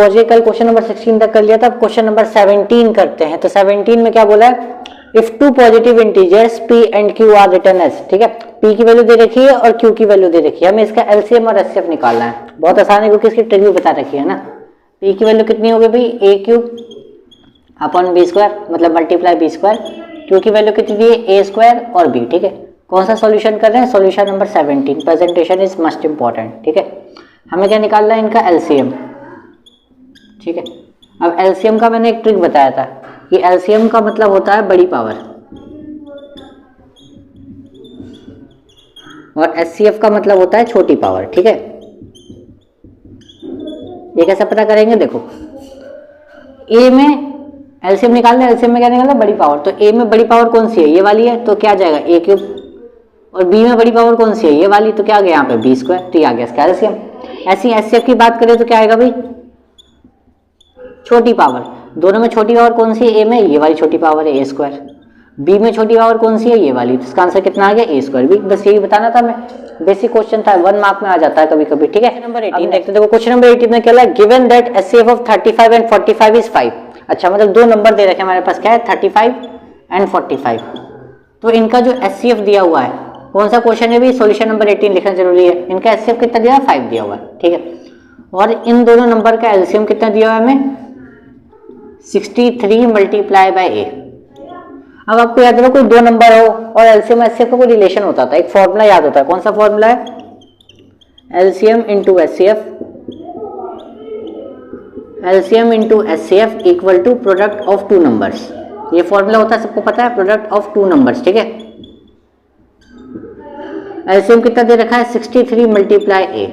पहुंच गए, कल क्वेश्चन नंबर 16 तक कर लिया था, अब क्वेश्चन नंबर 17 करते हैं। तो 17 में क्या बोला है, if two positive integers p and q are written as, ठीक है, p की वैल्यू दे रखी है और q की वैल्यू दे रखी है, हमें इसका एलसीएम और एचसीएफ निकालना है। बहुत आसान है क्योंकि इसकी ट्रिक भी बता रखी है ना। p की वैल्यू कितनी होगी भाई, a cube upon B square, मतलब मल्टीप्लाई बी स्क्वायर, q की वैल्यू कितनी दी है, a स्क्वायर और b, ठीक है। कौन सा सॉल्यूशन कर रहे हैं, solution number 17, presentation is must important, ठीक है। हमें क्या निकालना है, इनका एलसीएम, ठीक है। अब एलसीएम का मैंने एक ट्रिक बताया था कि एलसीएम का मतलब होता है बड़ी पावर और एचसीएफ का मतलब होता है छोटी पावर, ठीक है। ये कैसे पता करेंगे, देखो ए में एलसीएम निकालना है, एलसीएम में क्या निकालना है, बड़ी पावर। तो ए में बड़ी पावर कौन सी है, ये वाली है, तो क्या आ जाएगा ए क्यूब, और बी में बड़ी पावर कौन सी है, ये वाली, तो क्या आ गया यहाँ पे बी स्क्वायर, तो ये आ गया इसका एलसीएम। ऐसी एचसीएफ की बात करें तो क्या आएगा भाई, छोटी पावर। दोनों में छोटी पावर कौन सी है, ए में ये वाली छोटी पावर है ए स्क्वायर, बी में छोटी पावर कौन सी है, ये वाली, तो इसका आंसर कितना आ गया ए स्क्वायर। भी बस यही बताना था मैं, बेसिक क्वेश्चन था, 1 मार्क में आ जाता है कभी कभी, ठीक है। नंबर 18 देखते हैं, क्वेश्चन नंबर 18 में क्या है, given that HCF of 35 and 45 is 5। अच्छा, मतलब दो नंबर दे रखे हमारे पास, क्या है 35 एंड 45। तो इनका जो एचसीएफ दिया हुआ है, कौन सा क्वेश्चन है भी, सॉल्यूशन नंबर 18 लिखना जरूरी है। इनका एचसीएफ कितना दिया है, 5 दिया हुआ है, ठीक है। और इन दोनों नंबर का एलसीएम कितना दिया हुआ है हमें, 63 मल्टीप्लाई बाय ए। अब आपको याद रखो कोई दो नंबर हो और एलसीएम एचसीएफ का कोई रिलेशन होता था, एक फॉर्मूला याद होता है। कौन सा फॉर्मूला है, LCM into HCF, LCM into HCF equal to product of two numbers. ये फॉर्मूला होता है, सबको पता है, प्रोडक्ट ऑफ टू नंबर्स, ठीक है। एलसीएम कितना दे रखा है, 63 मल्टीप्लाई ए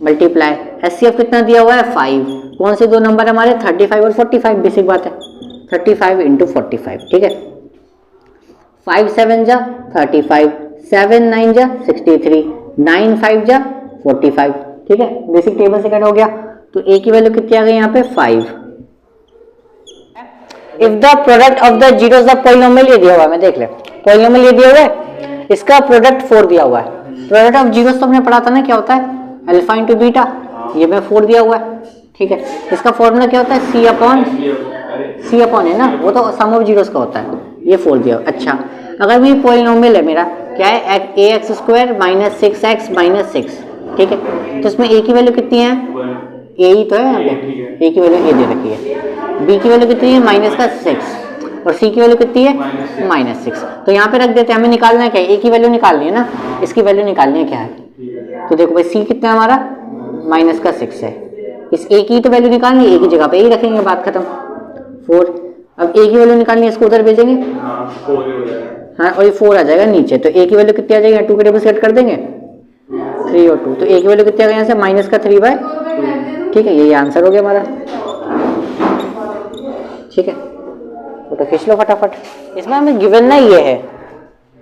मल्टीप्लाई एचसीएफ कितना दिया हुआ है 5। कौन से दो नंबर हमारे, 35 और 45, बेसिक बात है, 35 इंटू 45, ठीक है। 5 7 जा 35, 7 9 जा 63, 9 5 जा 45, ठीक है। बेसिक टेबल से कट हो गया। तो ए की वैल्यू कितनी आ गई यहाँ पे 5। If the product of the zeros of polynomial, ये दिया हुआ है, मैं देख ले, पॉलिनोमियल ये दिया हुआ है, इसका प्रोडक्ट 4 दिया हुआ है। प्रोडक्ट ऑफ जीरोस तो हमने पढ़ा था ना, क्या होता है, अल्फा इंटू बीटा, ये में 4 दिया हुआ है, ठीक है। इसका फॉर्मूला क्या होता है, सी अपॉन है ना, वो तो सम ऑफ जीरोस का होता है, ये 4 दिया हुआ। अच्छा, अगर भी पॉलिनोमियल है मेरा, क्या है, a x square minus 6x minus 6, ठीक है। तो इसमें ए की वैल्यू कितनी है, ए ही तो है यहाँ पे, ए की वैल्यू ए दे रखी है, बी की वैल्यू कितनी है माइनस का 6 और सी की वैल्यू कितनी है माइनस 6। तो यहाँ पे रख देते हैं, हमें निकालना है क्या, ए की वैल्यू निकालनी है ना, इसकी वैल्यू निकालनी है क्या है। तो देखो भाई सी कितना है हमारा माइनस का 6 है, इस ए की तो वैल्यू निकालनी है, ए की जगह पे ही रखेंगे, बात खत्म। 4, अब ए की वैल्यू निकालनी है, इसको उधर भेजेंगे, हाँ, और ये 4 आ जाएगा नीचे। तो ए की वैल्यू कितनी आ जाएगी, 2 के टेबल सेट कर देंगे, 3 और 2, तो ए की वैल्यू कितनी आ गई यहाँ से माइनस का 3/, ठीक है। ये आंसर हो गया हमारा, ठीक है। तो खींच लो फटाफट, इसमें हमें गिवन ना ये है,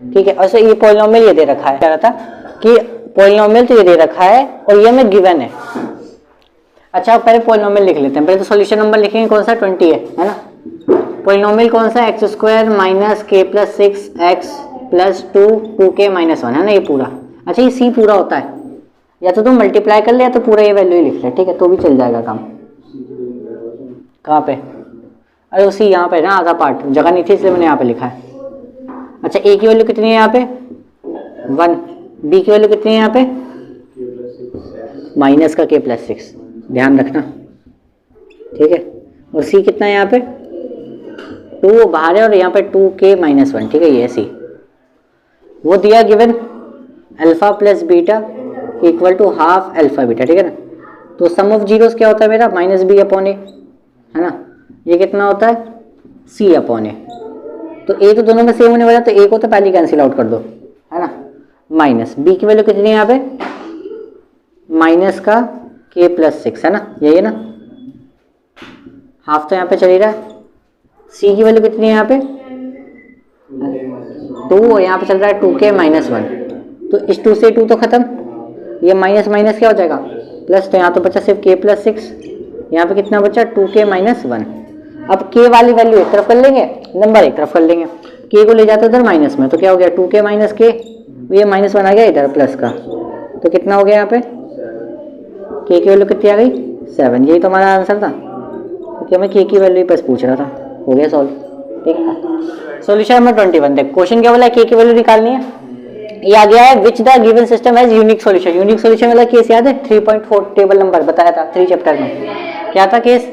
ठीक है। और ये पॉलिनोमियल ये दे रखा है, कह रहा था कि पॉलिनोमियल तो ये दे रखा है और ये हमें गिवन है। अच्छा, पहले पॉलिनोमियल लिख लेते हैं, पहले तो सॉल्यूशन नंबर लिखेंगे, कौन सा 20 है ना। पॉलिनोमियल कौन सा, एक्स स्क्वायर माइनस के plus 6 x plus 2 2k minus 1 है ना, ये पूरा। अच्छा, ये सी पूरा होता है, या तो तुम मल्टीप्लाई कर ले या तो पूरा ये वैल्यू ही लिख ले, ठीक है, तो भी चल जाएगा काम। कहाँ पे, अरे उसी यहाँ पे ना, आधा पार्ट जगह नहीं थी इसलिए मैंने यहाँ पे लिखा है। अच्छा, ए की वैल्यू कितनी है यहाँ पे 1, बी की वैल्यू कितनी है यहाँ पे माइनस का k प्लस 6, ध्यान रखना, ठीक है। और सी कितना है यहाँ पे 2 बाहर है और यहाँ पे 2k माइनस 1, ठीक है, ये सी। वो दिया given alpha plus beta equal to half alpha beta, ठीक है ना। तो सम ऑफ जीरोस क्या होता है मेरा माइनस बी अपॉन ए, है ना। ये कितना होता है सी अपॉन ए, तो ए तो दोनों में सेम होने वाला, तो ए को तो पहले कैंसिल आउट कर दो, है ना। माइनस बी की वैल्यू कितनी है यहाँ पे माइनस का k प्लस 6, है ना, यही है ना, हाफ तो यहाँ पे चल ही रहा है। सी की वैल्यू कितनी है यहाँ पे 2 और यहाँ पे चल रहा है 2k माइनस 1, तो इस 2 से 2 तो खत्म, ये माइनस माइनस क्या हो जाएगा प्लस, तो यहाँ तो बचा सिर्फ k प्लस 6, यहाँ पे कितना बचा 2k माइनस 1। अब k वाली वैल्यू एक तरफ कर लेंगे, नंबर एक तरफ कर लेंगे, k को ले जाते उधर माइनस में, तो क्या हो गया 2k माइनस k, ये माइनस 1 आ गया इधर प्लस का, तो कितना हो गया यहाँ पे k की वैल्यू कितनी आ गई 7, यही तो हमारा आंसर था, क्योंकि हमें के की वैल्यू बस पूछ रहा था। हो गया सॉल्व। ठीक है, सॉल्यूशन नंबर 21। देख क्वेश्चन क्या बोला, के की वैल्यू निकालनी है। ये आ गया है which the given system has unique solution. Unique solution वाला केस याद है, 3.4 टेबल नंबर बताया था 3 चैप्टर में। क्या था case,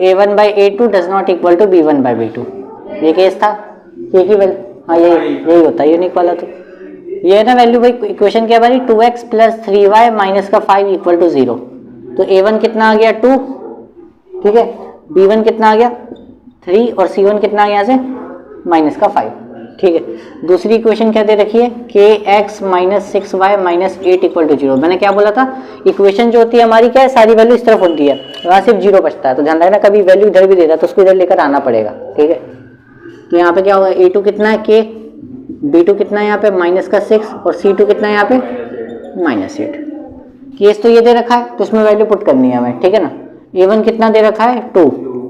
a1/a2 does not equal to b1/b2। ये केस था के की वैल्यू, हाँ यही होता है यूनिक वाला। तो ये है ना वैल्यू भाई, इक्वेशन क्या हमारी 2x + 3y माइनस का 5 इक्वल टू 0। तो a1 कितना आ गया 2, ठीक है, b1 कितना आ गया 3 और c1 कितना आ गया यहाँ से माइनस का 5। ठीक है, दूसरी इक्वेशन क्या दे रखी है, kx - 6y - 8 इक्वल टू 0। मैंने क्या बोला था, इक्वेशन जो होती है हमारी क्या है, सारी वैल्यू इस तरफ होती है, वहाँ सिर्फ 0 बचता है। तो ध्यान रखना कभी वैल्यू इधर भी दे रहा है तो उसको इधर लेकर आना पड़ेगा। ठीक है, तो यहाँ पे क्या होगा, a2 कितना है k, b2 कितना है यहाँ पे -6 और c2 कितना है यहाँ पे -8। केस तो ये दे रखा है तो इसमें वैल्यू पुट करनी है हमें। ठीक है ना, a1 कितना दे रखा है 2,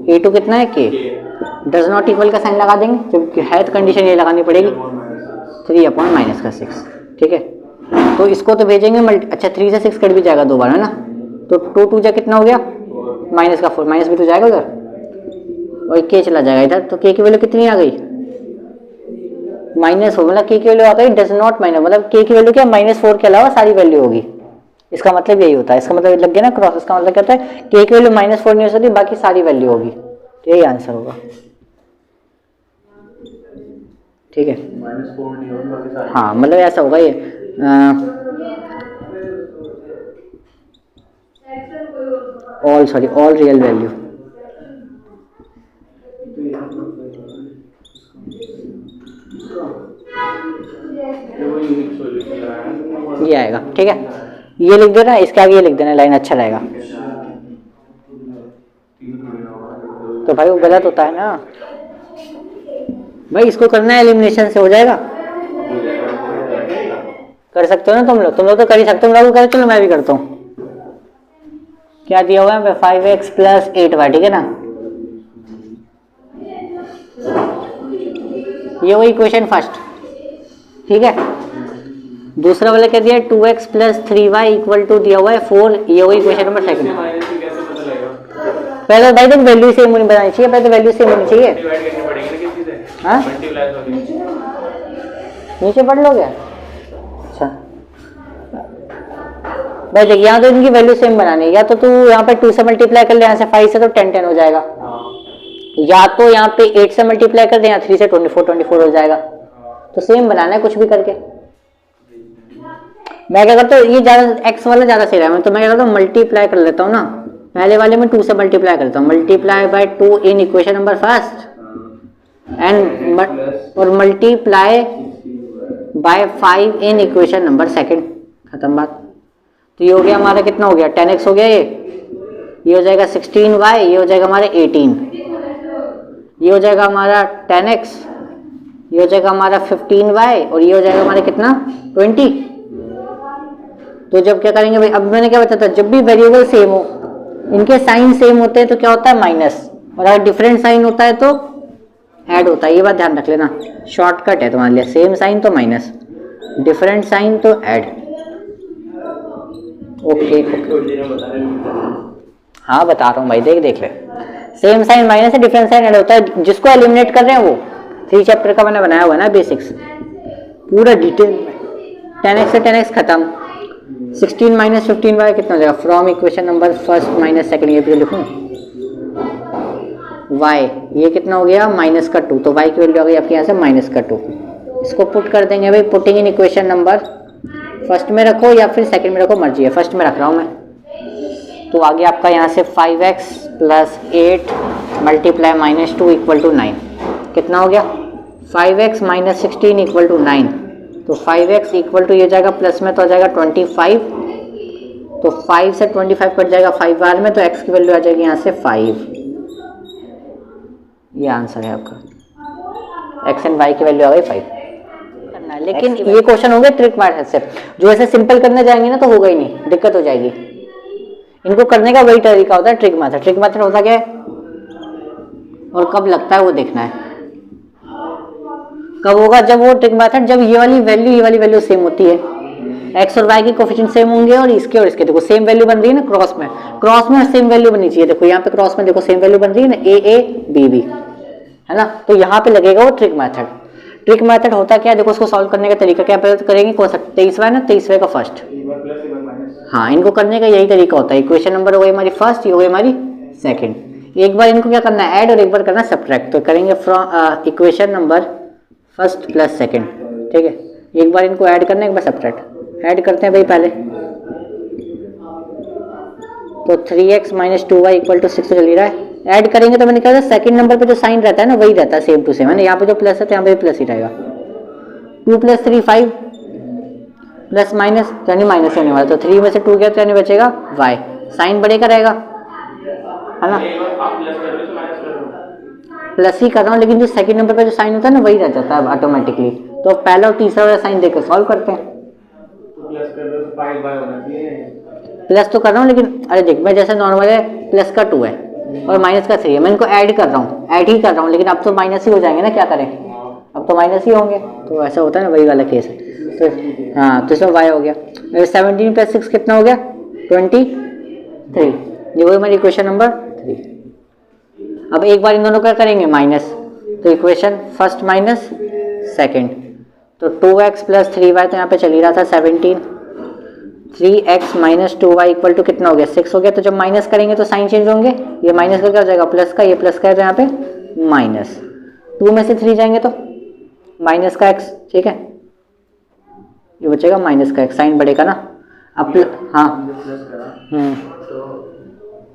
a2 कितना है k, डज नॉट इक्वल का साइन लगा देंगे, क्योंकि है तो कंडीशन ये लगानी पड़ेगी 3/-6। ठीक है, तो इसको तो भेजेंगे अच्छा 3 से 6 कट भी जाएगा 2 बार, है ना। तो 2 2 जा कितना हो गया -4, माइनस भी तो जाएगा उधर और के चला जाएगा इधर। तो के की वैल्यू कितनी आ गई -4, मतलब के की वैल्यू आ गई डज नॉट माइनस, मतलब के की वैल्यू क्या -4 के अलावा सारी वैल्यू होगी। इसका मतलब यही होता है, इसका मतलब लग गया ना क्रॉस। इसका मतलब क्या होता है, के की वैल्यू -4 नहीं हो सकती, बाकी सारी वैल्यू होगी। तो यही आंसर होगा। ठीक है, -4 नहीं होगी बाकी सारी, हाँ मतलब ऐसा होगा ये ऑल रियल वैल्यू। ये आएगा। ठीक है, ये लिख देना, इसके आगे ये लिख देना, लाइन अच्छा रहेगा। तो भाई वो गलत होता है ना भाई, इसको करना है एलिमिनेशन से हो जाएगा। कर सकते हो ना तुम लोग तो कर ही सकते हो। तुम लोग कर, चलो मैं भी करता हूँ। क्या दिया हुआ है 5x + 8y। ठीक है ना, ये वही इक्वेशन फर्स्ट। ठीक है, दूसरा वाला क्या दिया है 2x + 3y इक्वल टू दिया हुआ है 4। ये वही इक्वेशन नंबर सेकंड। पहले भाई देख वैल्यू सेम होनी बनानी चाहिए, पहले तो वैल्यू सेम होनी चाहिए। हाँ नीचे पढ़ लोगे, अच्छा भाई देख यहाँ तो इनकी वैल्यू सेम बनानी है। या तो तू यहाँ पे 2 से मल्टीप्लाई कर ले, यहाँ से 5 से तो 10 हो जाएगा, या तो यहाँ पे 8 से मल्टीप्लाई कर दे, यहाँ 3 से 24 हो जाएगा। तो सेम बनाना है कुछ भी करके। मैं क्या करता हूँ, ये ज्यादा एक्स वाला ज्यादा सही रहा है, तो मैं क्या करता हूँ मल्टीप्लाई कर लेता हूँ ना, पहले वाले में 2 से मल्टीप्लाई करता हूँ, multiply by 2 in equation number first and और multiply by 5 in equation number second. खत्म बात। तो ये हो गया हमारा, कितना हो गया 10x हो गया, ये हो जाएगा 16y, ये हो जाएगा हमारे 18, ये हो जाएगा हमारा 10x, ये हो जाएगा हमारा 15y और ये हो जाएगा हमारे कितना 20। तो जब क्या करेंगे भाई, अब मैंने क्या बताया था, जब भी वेरिएबल सेम हो, इनके साइन सेम होते हैं तो क्या होता है माइनस, और अगर डिफरेंट साइन होता है तो ऐड होता है। ये बात ध्यान रख लेना, शॉर्टकट है तुम्हारे लिए। सेम साइन तो माइनस, डिफरेंट साइन तो ऐड। ओके हाँ बता रहा हूँ भाई, देख ले, सेम साइन माइनस है, डिफरेंट साइन ऐड होता है। जिसको एलिमिनेट कर रहे हैं वो 3 चैप्टर का मैंने बनाया हुआ है ना बेसिक्स, पूरा डिटेल में। 10x से 10x खत्म, 16 - 15y कितना हो जाएगा, from equation number first minus second, ये भी लिखूं y, ये कितना हो गया -2, तो y की वैल्यू आ गई आपके यहाँ से -2। इसको पुट कर देंगे भाई, putting in equation number first में रखो या फिर सेकंड में रखो, मर्जी है, फर्स्ट में रख रहा हूँ मैं। तो आगे आपका यहाँ से 5x + 8 मल्टीप्लाई -2 इक्वल टू 9, कितना हो गया 5x - 16 इक्वल टू 9। तो 5x इक्वल टू ये जाएगा प्लस में तो आ जाएगा 25, तो 5 से 25 कट जाएगा 5 बार में, तो x की वैल्यू आ जाएगी यहाँ से 5। ये आंसर है आपका, x एंड y की वैल्यू आ गई 5 करना है। लेकिन ये क्वेश्चन होंगे ट्रिक मेथड से, जो ऐसे सिंपल करने जाएंगे ना तो होगा ही नहीं, दिक्कत हो जाएगी। इनको करने का वही तरीका होता है ट्रिक मेथड। ट्रिक मेथड होता क्या है और कब लगता है वो देखना है। कब होगा, जब वो ट्रिक मेथड, जब ये वाली वैल्यू सेम होती है, एक्स और वाई के कोफिशिएंट सेम होंगे और इसके देखो सेम वैल्यू बन रही है ना क्रॉस में सेम वैल्यू बननी चाहिए। देखो यहाँ पे क्रॉस में देखो सेम वैल्यू बन रही है ना, ए बी बी, है ना। तो यहाँ पे लगेगा वो ट्रिक मेथड। ट्रिक मेथड होता क्या है, देखो उसको सॉल्व करने का तरीका क्या करेंगे, कौन सा 23वां ना, 23वें का फर्स्ट, हाँ इनको करने का यही तरीका होता है। इक्वेशन नंबर हो गई हमारी फर्स्ट, ये हो गई हमारी सेकंड। एक बार इनको क्या करना है, ऐड, और एक बार करना है सब्ट्रैक्ट। तो करेंगे from equation number first plus second, ठीक है। एक बार इनको ऐड करना है, एक बार सब्ट्रैक्ट। ऐड करते हैं भाई पहले, तो 3x minus 2y equal to 6 चल ही रहा है। ऐड करेंगे तो मैंने कहा सेकंड नंबर पे जो साइन रहता है ना वही रहता है सेम टू सेम, है ना। यहाँ पे जो प्लस है तो यहाँ पे प्लस ही रहेगा। 2 + 3 5 प्लस माइनस यानी माइनस होने वाला, तो 3 में से 2 गया तो यानी बचेगा y, साइन बढ़ेगा रहेगा, है ना। प्लस ही कर रहा हूँ, लेकिन जो सेकंड नंबर पे जो साइन होता है ना वही रह जाता है ऑटोमेटिकली। तो पहला और तीसरा वाला साइन देकर सॉल्व करते हैं। प्लस तो कर रहा हूँ, लेकिन अरे देख मैं जैसे नॉर्मल है प्लस का 2 है और माइनस का 3 है, मैं इनको ऐड कर रहा हूँ, ऐड ही कर रहा हूँ, लेकिन अब तो माइनस ही हो जाएंगे ना, क्या करें, अब तो माइनस ही होंगे। तो ऐसा होता है ना, वही वाला केस है। तो हाँ, तो इसमें y हो गया 17 + 6 कितना हो गया 23। ये वही हमारी इक्वेशन नंबर 3। अब एक बार इन दोनों का करेंगे माइनस, तो इक्वेशन फर्स्ट माइनस सेकंड, तो 2x + 3y, तो यहाँ पे चल ही रहा था 17, 3x minus 2y equal to कितना हो गया 6 हो गया। तो जब माइनस करेंगे तो साइन चेंज होंगे, ये माइनस का क्या हो जाएगा प्लस का, ये प्लस का है तो यहाँ पे माइनस, 2 में से 3 जाएंगे तो माइनस का x, ठीक है, ये बचेगा माइनस का x, साइन बढ़ेगा ना। अब हाँ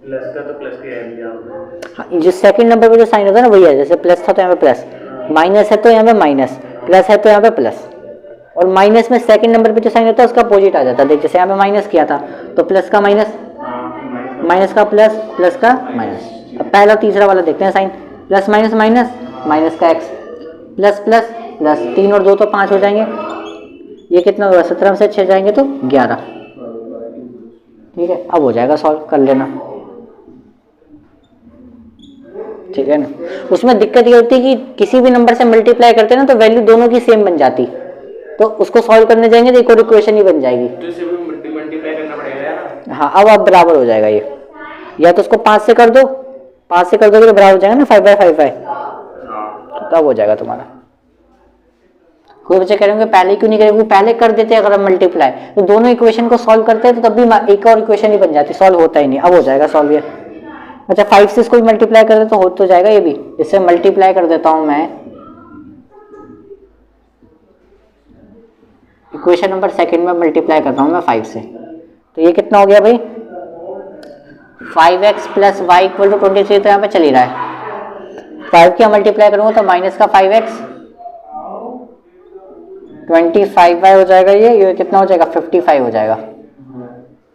प्लस का तो प्लस के हाँ, जो सेकंड नंबर पे जो साइन होता है ना वही है, जैसे प्लस था तो यहाँ पे प्लस, माइनस है तो यहाँ पे माइनस, प्लस है तो यहाँ पे प्लस, और माइनस में सेकंड नंबर पे जो साइन होता है उसका अपोजिट आ जाता है। देख जैसे यहाँ पे माइनस किया था तो प्लस का माइनस, माइनस का प्लस, प्लस का माइनस। अब पहला और तीसरा वाला देखते हैं sign, plus minus minus, minus का x, प्लस प्लस प्लस, 3 और 2 तो 5 हो जाएंगे, ये कितना होगा 17 में से 6 जाएंगे तो 11, ठीक है। अब हो जाएगा सॉल्व, कर लेना, ठीक है ना। उसमें दिक्कत ये होती है कि किसी भी नंबर से मल्टीप्लाई करते हैं ना तो वैल्यू दोनों की सेम बन जाती, तो उसको सॉल्व करने जाएंगे तो एक और इक्वेशन ही बन जाएगी। तो इसे भी मल्टीप्लाई करना पड़ेगा ना। हाँ, अब बराबर हो जाएगा ये, या तो उसको 5 से कर दो, 5 से कर दोगे तो बराबर हो जाएगा ना 5/5 है, तब हो जाएगा तुम्हारा। कोई बच्चे कह रहे होंगे पहले क्यों नहीं करेंगे, पहले कर देते अगर हम मल्टीप्लाई, तो दोनों इक्वेशन को सॉल्व करते हैं तो तब भी एक और इक्वेशन ही बन जाती, सॉल्व होता ही नहीं। अब हो जाएगा सॉल्व ये। अच्छा 5 से इसको मल्टीप्लाई कर दे तो हो तो जाएगा ये भी, इससे मल्टीप्लाई कर देता हूं मैं इक्वेशन नंबर सेकंड में मल्टीप्लाई करता हूं मैं 5 से, तो ये कितना हो गया भाई 5x + y इक्वल टू 23, तो यहाँ पे चल ही रहा है। 5 क्या मल्टीप्लाई करूंगा तो माइनस का 5x 25y हो जाएगा, ये कितना हो जाएगा 55 हो जाएगा।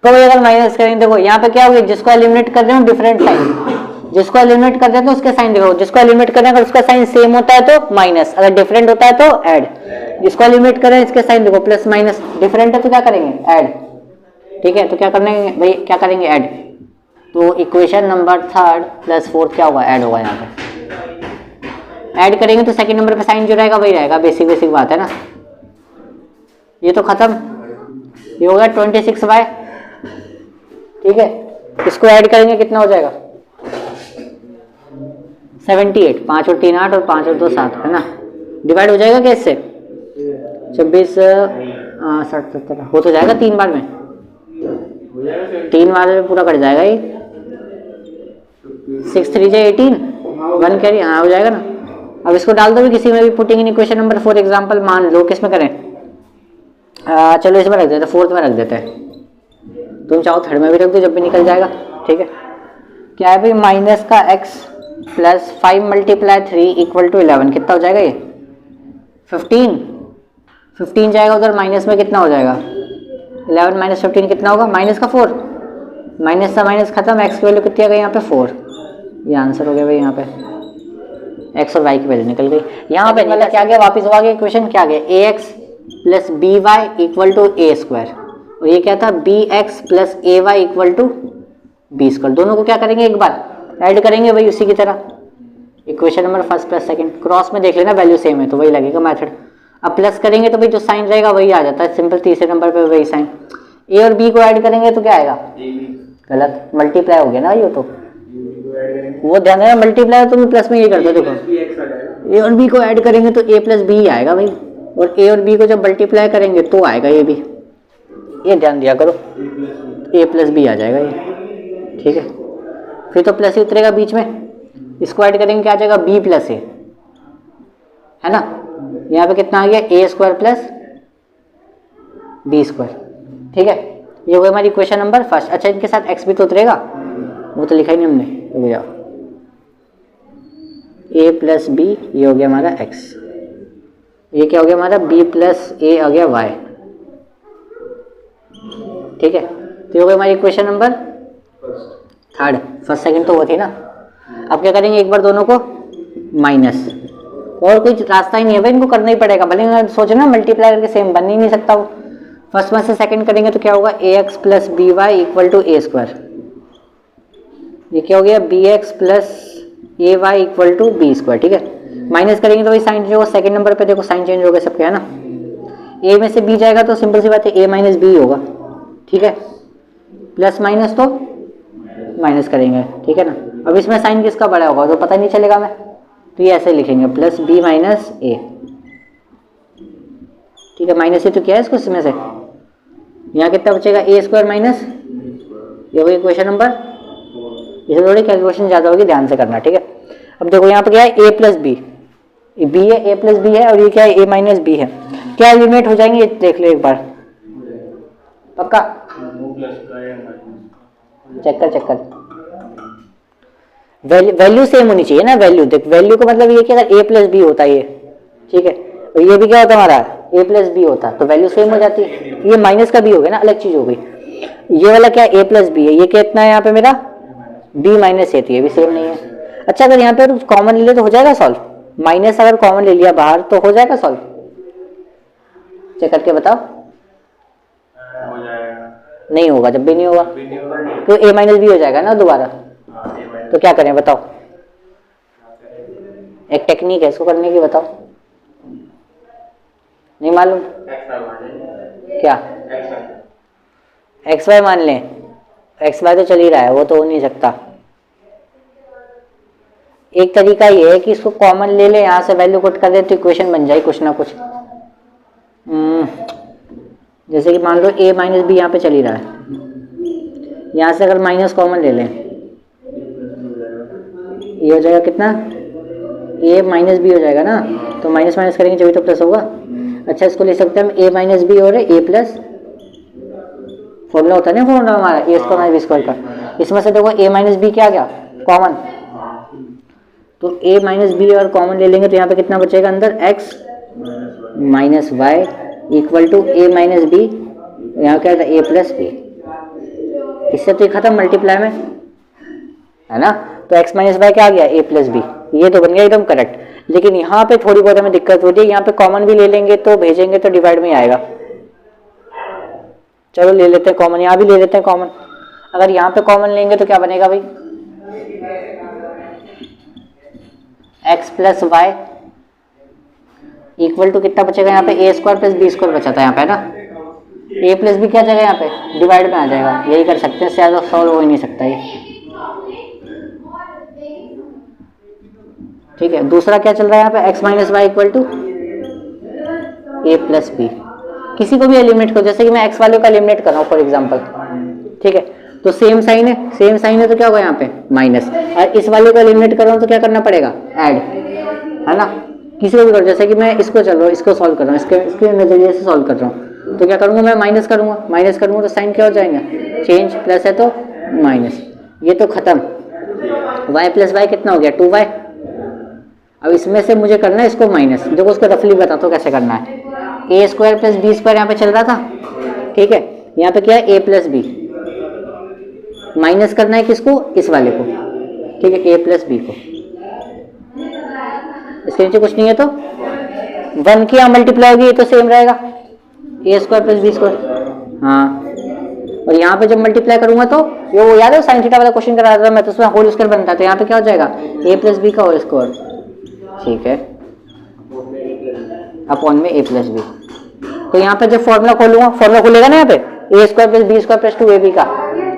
तो अगर माइनस करेंगे देखो यहाँ पे क्या होगा, जिसको एलिमिनेट कर रहे हो डिफरेंट साइन, जिसको एलिमिनेट कर रहे हैं तो उसके साइन देखो, जिसको एलिमिनेट कर रहे हैं अगर उसका साइन सेम होता है तो माइनस, अगर डिफरेंट होता है तो ऐड। जिसको एलिमिनेट कर रहे हैं इसके साइन देखो प्लस माइनस, डिफरेंट है तो क्या करेंगे ऐड, ठीक है। तो क्या करने भाई, क्या करेंगे ऐड, तो इक्वेशन नंबर 3 + 4 क्या होगा ऐड होगा। यहाँ पे ऐड करेंगे तो सेकंड नंबर पे साइन जो रहेगा वही रहेगा, बेसिक बात है ना। ये तो खत्म, ये होगा 26y, ठीक है। इसको ऐड करेंगे कितना हो जाएगा 78, 5 और 3 8 और 5 और 2 7, है ना। डिवाइड हो जाएगा कैसे 26 60 70 हो तो जाएगा 3 बार में, 3 बार में पूरा कट जाएगा ये। 6 3 18 1 कैरी, हाँ हो जाएगा ना। अब इसको डाल दो किसी में भी, putting in equation number 4 example, मान लो किस में करें, चलो इसमें रख देते हैं, 4th में रख देते हैं, तुम चाहो 3rd में भी रख दो, जब भी निकल जाएगा, ठीक है। क्या है भाई माइनस का x + 5 × 3 इक्वल टू 11, कितना हो जाएगा ये 15 जाएगा उधर, माइनस में कितना हो जाएगा 11 - 15 कितना होगा माइनस का 4, माइनस से माइनस खत्म, x की वैल्यू कितनी आ गई यहाँ पे 4, ये आंसर हो गया भाई। यहाँ पे x और y की वैल्यू निकल गई। यहाँ पे मतलब क्या गया, वापस आ गया इक्वेशन, क्या गया ax + by equal to a², और ये क्या था bx + ay equal to b²। दोनों को क्या करेंगे एक बार ऐड करेंगे वही उसी की तरह, equation number first + second, cross में देख लेना वैल्यू सेम है तो वही लगेगा मेथड। अब प्लस करेंगे तो भाई जो साइन रहेगा वही आ जाता है सिंपल, तीसरे नंबर पे वही साइन। ए और बी को ऐड करेंगे तो क्या आएगा, गलत, मल्टीप्लाई हो गया ना ये तो, वो ध्यान देना मल्टीप्लाई तुम प्लस में ये कर दो, देखो ए और बी को ऐड करेंगे तो ए प्लस बी आएगा भाई, और ए और बी को जब मल्टीप्लाई करेंगे तो आएगा ये भी, ये ध्यान दिया करो, ए प्लस बी आ जाएगा ये, ठीक है। फिर तो प्लस ही उतरेगा बीच में, इसको ऐड करेंगे क्या आ जाएगा, बी प्लस ए, है ना। यहाँ पे कितना आ गया, ए स्क्वायर प्लस बी स्क्वायर, ठीक है। ये हो गया हमारी इक्वेशन नंबर फर्स्ट। अच्छा इनके साथ एक्स भी तो उतरेगा, वो तो लिखा ही नहीं हमने, रुक जाओ, ए प्लस बी, ये हो गया हमारा एक्स, ये क्या हो गया हमारा, बी प्लस ए आ गया वाई, ठीक है। तो ये हो गया हमारी equation number third, first second तो वो थी ना। अब क्या करेंगे, एक बार दोनों को माइनस, और कोई रास्ता ही नहीं है भाई, इनको करना ही पड़ेगा, भले सोचो ना मल्टीप्लाई करके सेम बन ही नहीं सकता वो। फर्स्ट में से सेकंड करेंगे तो क्या होगा, a x plus b y equal to a square, ये क्या हो गया, b x plus a y equal to b square, ठीक है। माइनस करेंगे तो भाई साइन चेंज होगा, सेकंड नंबर पे देखो साइन चेंज हो गया सबके, है ना। ए में से बी जाएगा तो सिंपल सी बात है, ए माइनस बी होगा, ठीक है। प्लस माइनस तो माइनस करेंगे, ठीक है ना। अब इसमें साइन किसका बड़ा होगा तो पता नहीं चलेगा मैं, तो ये ऐसे लिखेंगे प्लस बी माइनस ए, ठीक है। माइनस ही तो क्या है इसको, इसमें से यहाँ कितना बचेगा, ए स्क्वायर माइनस, ये होगी इक्वेशन नंबर, इसे थोड़ी कैलकुलेशन ज़्यादा होगी, ध्यान से करना, ठीक है। अब देखो यहाँ पे क्या है, ए प्लस बी, बी है, ए प्लस बी है, और ये क्या है, ए माइनस बी है, क्या एलिमिनेट हो जाएंगे, देख लो एक बार, पक्का चेक कर, वैल्यू सेम होनी चाहिए ना, वैल्यू देख, वैल्यू का मतलब ये कि अगर ए प्लस बी होता है ये, ठीक है, और ये भी क्या होता है हमारा, ए प्लस बी होता, तो वैल्यू सेम हो जाती है। ये माइनस का बी हो गया ना, अलग चीज हो गई। ये वाला क्या, ए प्लस बी है, ये कितना है यहाँ पे मेरा, बी माइनस ए, ये भी सेम नहीं है। अच्छा अगर यहाँ पे कॉमन ले ले तो हो जाएगा सॉल्व, माइनस अगर कॉमन ले लिया बाहर तो हो जाएगा सॉल्व, चेक करके बताओ। हो जाएगा, नहीं होगा, जब भी नहीं होगा तो ए माइनस बी हो जाएगा ना दोबारा, तो क्या करें बताओ, एक टेक्निक है इसको करने की, बताओ। नहीं मालूम, क्या एक्स वाई मान लें, एक्स वाई तो चल ही रहा है, वो तो हो नहीं सकता। एक तरीका ये है कि इसको कॉमन ले ले, यहाँ से वैल्यू पुट कर दे तो इक्वेशन बन जाए कुछ ना कुछ। जैसे कि मान लो a माइनस बी यहाँ पे चल ही रहा है, यहाँ से अगर माइनस कॉमन ले लें, ये हो जाएगा कितना, a माइनस बी हो जाएगा ना, तो माइनस माइनस करेंगे जब तो प्लस होगा। अच्छा इसको ले सकते हैं हम a माइनस बी और a प्लस, फॉर्मूला होता है ना फॉर्मूला हमारा ए स्क्वायर माइनस बी स्क्वायर का, इसमें से देखो a माइनस बी क्या आ गया कॉमन, तो a माइनस बी और कॉमन ले लेंगे तो यहाँ पे कितना बचेगा अंदर, x minus Y equal to A minus B, यहाँ क्या था ए प्लस बी, इससे तो ये खत्म मल्टीप्लाई में, है ना। तो x माइनस वाई क्या आ गया, ए प्लस बी, ये तो बन गया एकदम करेक्ट। लेकिन यहाँ पे थोड़ी बहुत हमें दिक्कत होती है, यहाँ पे कॉमन भी ले लेंगे तो भेजेंगे तो डिवाइड में ही आएगा। चलो ले लेते हैं कॉमन, यहाँ भी ले लेते हैं कॉमन। अगर यहाँ पे कॉमन लेंगे तो क्या बनेगा भाई, x plus Y equal to कितना बचेगा यहाँ पे, ए स्क्वायर प्लस बी स्क्वायर बचा था यहाँ पे, है ना। ए प्लस बी क्या जाएगा यहाँ पे, डिवाइड में आ जाएगा, यही कर सकते हैं, शायद सॉल्व हो ही नहीं सकता ये, ठीक है। दूसरा क्या चल रहा है यहाँ पे, x minus Y equal to A plus B, किसी को भी एलिमिनेट करो, जैसे कि मैं x वाले का एलिमिनेट कर रहा हूँ फॉर एग्जाम्पल, ठीक है। तो सेम साइन है, सेम साइन है तो क्या होगा यहाँ पे माइनस, और इस वाले को एलिमिनेट कर रहा हूँ तो क्या करना पड़ेगा, ऐड, है ना। किसी को भी करो, जैसे कि मैं इसको चल रहा हूँ, इसको सॉल्व कर रहा हूँ, इसके नजरिए से सॉल्व कर रहा हूँ, तो क्या करूँगा मैं, माइनस करूँगा, माइनस करूँगा तो साइन क्या हो जाएगा, चेंज, प्लस है तो माइनस, ये तो खत्म। y प्लस वाई कितना हो गया, 2y। अब इसमें से मुझे करना है इसको माइनस, देखो उसको रफली बताता हूँ कैसे करना है। ए स्क्वायर प्लस बी स्क्वायर यहाँ पे चल रहा था, ठीक है, यहाँ पे क्या है, ए प्लस बी, माइनस करना है किसको, इस वाले को, ठीक है, ए प्लस बी को, इसके नीचे कुछ नहीं है तो 1 की यहाँ मल्टीप्लाई होगी, ये तो सेम रहेगा, ए स्क्वायर प्लस बी स्क्वायर, हाँ। और यहाँ पे जब मल्टीप्लाई करूंगा तो ये वो याद है साइन थीटा वाला क्वेश्चन करा था मैं, तो उसमें होल स्क्वायर बनता है, तो यहाँ पे क्या हो जाएगा, ए प्लस बी का होल स्क्वायर, ठीक है, अपॉन में a प्लस बी। तो यहाँ पे जब फॉर्मूला खोलूंगा, फॉर्मूला खुलेगा ना यहाँ पे ए square plus B square plus 2ab का,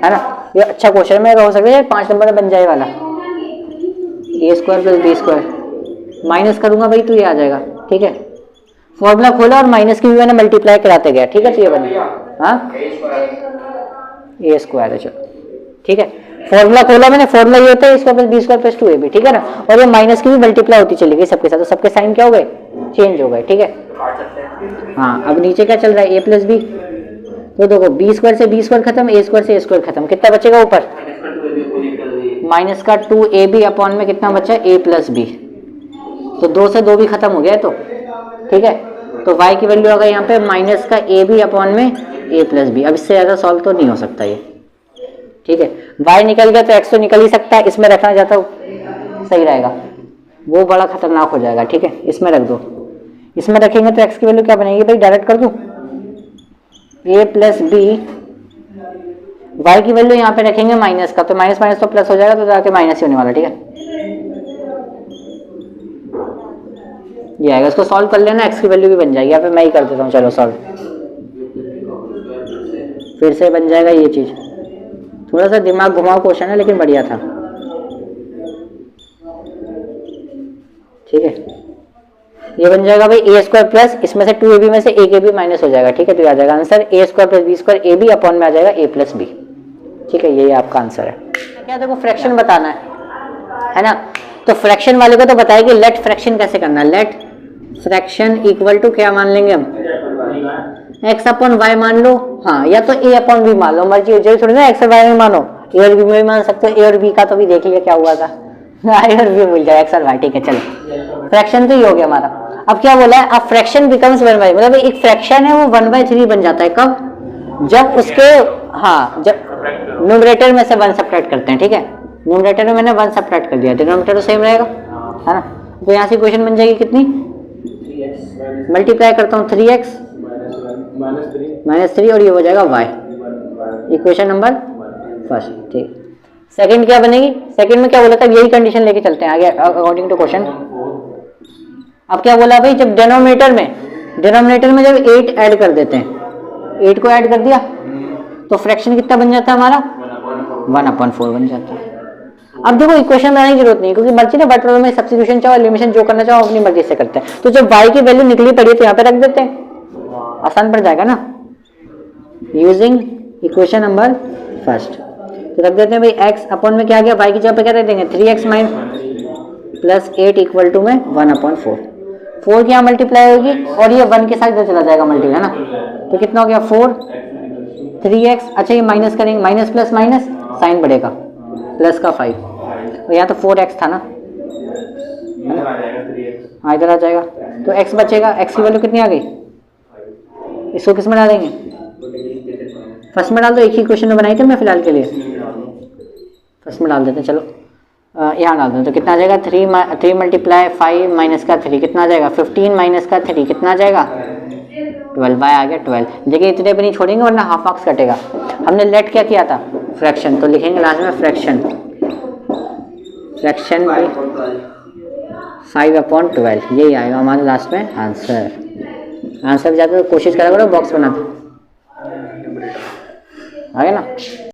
है ना। ये अच्छा क्वेश्चन में हो सकता है 5 नंबर में बन जाए वाला। A square plus B square minus करूंगा भाई तो ये आ जाएगा, ठीक है। फॉर्मूला खोला और माइनस की भी मैंने मल्टीप्लाई कराते गया, ठीक है। तो ये बन गया हाँ ए स्क्वायर है, चलो ठीक है। फॉर्मूला खोला मैंने, फॉर्मूला ये होता है square plus B square plus 2ab, ठीक है ना। और ये माइनस की भी मल्टीप्लाई होती चली गई सबके साथ, तो सबके साइन क्या हो गए, चेंज हो गए, ठीक है। हाँ अब नीचे क्या चल रहा है, ए प्लस बी। तो देखो बी स्क्वायर से बी स्क्वायर खत्म, ए स्क्वायर से ए स्क्वायर खत्म, कितना बचेगा ऊपर माइनस का 2ab अपॉन में कितना बचा ए प्लस बी। तो 2 से 2 भी खत्म हो गया, तो ठीक है। तो y की वैल्यू आ गई यहाँ पे माइनस का ए बी अपॉन में ए प्लस बी। अब इससे ज़्यादा सॉल्व तो नहीं हो सकता ये, ठीक है। y निकल गया तो x तो निकल ही सकता है, इसमें रखना चाहता हूँ सही रहेगा, वो बड़ा खतरनाक हो जाएगा, ठीक है। इसमें रख दो, इसमें रखेंगे तो x की वैल्यू क्या बनेगी भाई, डायरेक्ट कर दूँ a प्लस बी। वाई की वैल्यू यहाँ पे रखेंगे माइनस का, तो माइनस माइनस तो प्लस हो जाएगा, तो जाके माइनस ही होने वाला, ठीक है। ये आएगा, इसको सॉल्व कर लेना, x की वैल्यू भी बन जाएगी। यहाँ पे मैं ही कर देता हूँ, चलो सॉल्व फिर से बन जाएगा ये चीज। थोड़ा सा दिमाग घुमाओ क्वेश्चन है लेकिन बढ़िया था, ठीक है। ये बन जाएगा भाई ए स्क्वायर प्लस इसमें से 2ab में से एक ab माइनस हो जाएगा, ठीक है। तो आ जाएगा answer A square plus B square ab upon में आ जाएगा a प्लस बी, ठीक है। यही आपका आंसर है। क्या देखो फ्रैक्शन बताना है ना। तो फ्रैक्शन वाले को तो बताया कि लेट फ्रैक्शन कैसे करना है। लेट फ्रैक्शन इक्वल टू क्या मान लेंगे हम, x अपॉन वाई मान लो, हाँ, या तो a अपॉन बी मान लो, मर्जी हो जाए, थोड़ी ना x और y में मानो, a और b में भी मान सकते हो। a और b का तो भी देख लिया क्या हुआ था, a और b मिल जाए x और y, ठीक है। चलो फ्रैक्शन तो ही हो गया हमारा। अब क्या बोला है, अब फ्रैक्शन बिकम्स 1/, मतलब एक फ्रैक्शन है वो 1/3 बन जाता है कब, जब उसके हाँ जब न्यूमरेटर में से 1 सब्ट्रैक्ट करते हैं, ठीक है। न्यूमरेटर में मैंने 1 सब्ट्रैक्ट कर दिया, डिनोमिनेटर तो सेम रहेगा, है ना। तो यहाँ से इक्वेशन बन जाएगी कितनी, मल्टीप्लाई करता हूँ 3x -3 और ये हो जाएगा y, इक्वेशन नंबर फर्स्ट, ठीक। सेकंड क्या बनेगी, सेकंड में क्या बोला था, यही कंडीशन लेके चलते हैं आगे अकॉर्डिंग टू क्वेश्चन। अब क्या बोला भाई, जब डिनोमिनेटर में जब 8 ऐड कर देते हैं, 8 को ऐड कर दिया तो फ्रैक्शन कितना बन जाता है हमारा 1/4 बन जाता है। अब देखो इक्वेशन बनाने की जरूरत नहीं, क्योंकि मर्जी ना बटन में सब्स्टिट्यूशन चाहो एलिमिनेशन जो करना चाहो अपनी मर्जी से करते हैं। तो जब y की वैल्यू निकली पड़ी है तो यहाँ पे रख देते हैं, आसान पड़ जाएगा ना, यूजिंग इक्वेशन नंबर फर्स्ट। तो रख देते हैं भाई x अपॉन में क्या आ गया, y की जगह पे क्या रख देंगे 3x प्लस 8 इक्वल टू में 1/4। 4 की यहाँ मल्टीप्लाई होगी और ये 1 के साथ इधर चला जाएगा मल्टीप्लाई, है ना। तो कितना हो गया 4 3x, अच्छा ये माइनस करेंगे, माइनस प्लस माइनस साइन बढ़ेगा, प्लस का 5, और यहाँ तो 4x था ना, हाँ इधर आ जाएगा। तो x बचेगा, x की वैल्यू कितनी आ गई, इसको किस में डालेंगे, फर्स्ट में डाल दो, एक ही क्वेश्चन में बनाई थी मैं फिलहाल के लिए, फर्स्ट में डाल देते हैं। चलो यहाँ डाल दो, तो कितना आ जाएगा 3 मल्टीप्लाई 5 माइनस का 3 कितना आ जाएगा 15 माइनस का 3 कितना आ जाएगा 12, बाय आ गया 12। देखिए इतने भी नहीं छोड़ेंगे वरना हाफ मार्क्स कटेगा। हमने लेट क्या किया था, फ्रैक्शन, तो लिखेंगे लास्ट में फ्रैक्शन 5/12, यही आएगा हमारे लास्ट में आंसर। आंसर भी जाते तो कोशिश करा करो बॉक्स बनाते, आ गया ना।